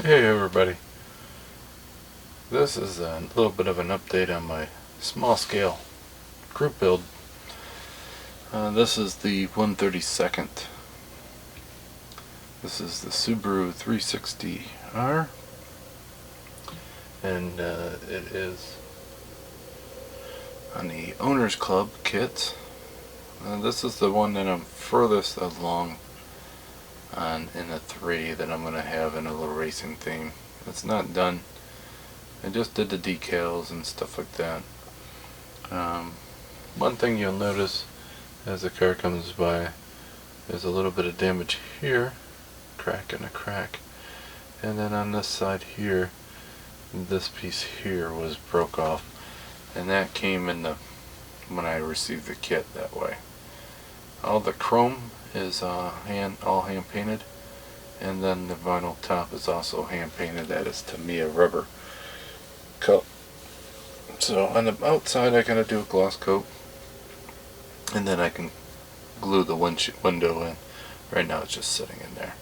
Hey everybody, this is a little bit of an update on my small scale group build. This is the 132nd. This is the Subaru 360R, and it is on the Owners Club kit. This is the one that I'm furthest along on in the 3 that I'm going to have in a little racing theme. It's not done. I just did the decals and stuff like that. One thing you'll notice as the car comes by is a little bit of damage here, crack and a crack, and then on this side here, this piece here was broke off, and that came in the when I received the kit that way. All the chrome is all hand painted, and then the vinyl top is also hand painted. That is Tamiya rubber coat. So on the outside I gotta do a gloss coat, and then I can glue the window in. Right now it's just sitting in there,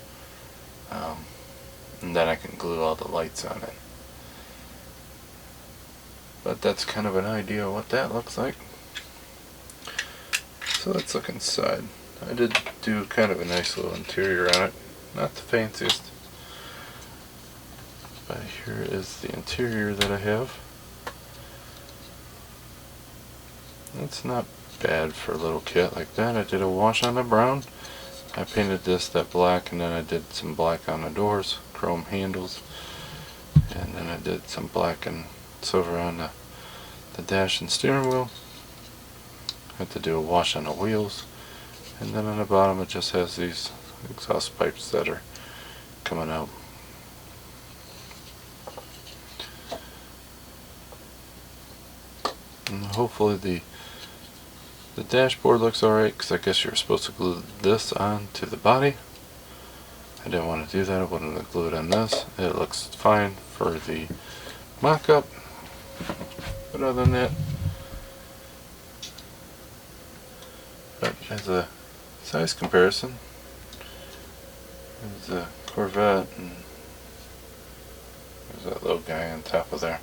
and then I can glue all the lights on it. But that's kind of an idea of what that looks like. So let's look inside. I did do kind of a nice little interior on it. Not the fanciest, but here is the interior that I have. It's not bad for a little kit like that. I did a wash on the brown. I painted that black, and then I did some black on the doors, chrome handles, and then I did some black and silver on the dash and steering wheel. I had to do a wash on the wheels, and then on the bottom it just has these exhaust pipes that are coming out. And hopefully the dashboard looks alright, because I guess you're supposed to glue this on to the body. I didn't want to do that. I wanted to glue it on this. It looks fine for the mock-up, but other than that, but as a size comparison, there's a Corvette, and there's that little guy on top of there.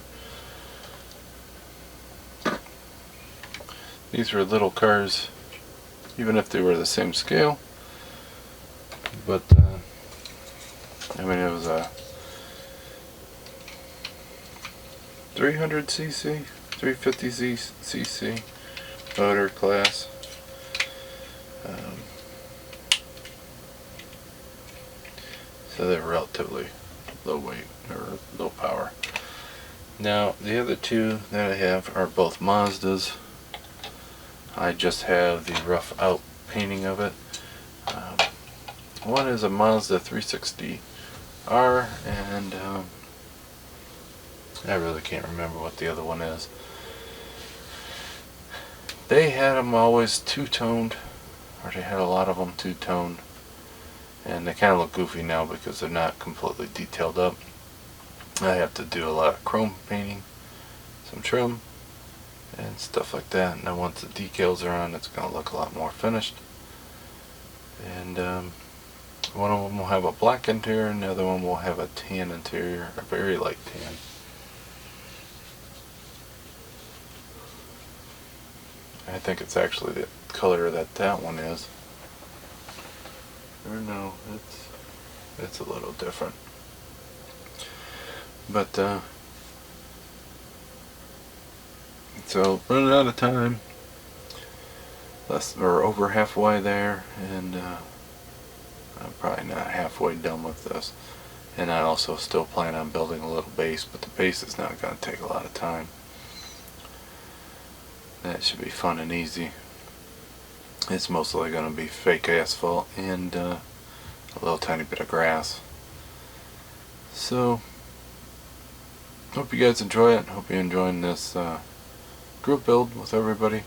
These were little cars, even if they were the same scale, but I mean, it was a 300cc, 350cc motor class. So they're relatively low weight or low power. Now the other two that I have are both Mazdas. I just have the rough out painting of it. One is a Mazda 360R, and I really can't remember what the other one is. They had them always two-toned, or they had a lot of them two-toned, and they kind of look goofy now because they're not completely detailed up. I have to do a lot of chrome painting, some trim, and stuff like that, and then once the decals are on, it's going to look a lot more finished. And one of them will have a black interior, and the other one will have a tan interior, a very light tan. I think it's actually the color that one is. Or no, it's a little different. But so running out of time. Or over halfway there, and I'm probably not halfway done with this. And I also still plan on building a little base, but the base is not going to take a lot of time. That should be fun and easy. It's mostly going to be fake asphalt and a little tiny bit of grass. So, hope you guys enjoy it. Hope you're enjoying this group build with everybody.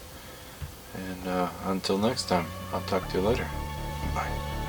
And until next time, I'll talk to you later. Bye.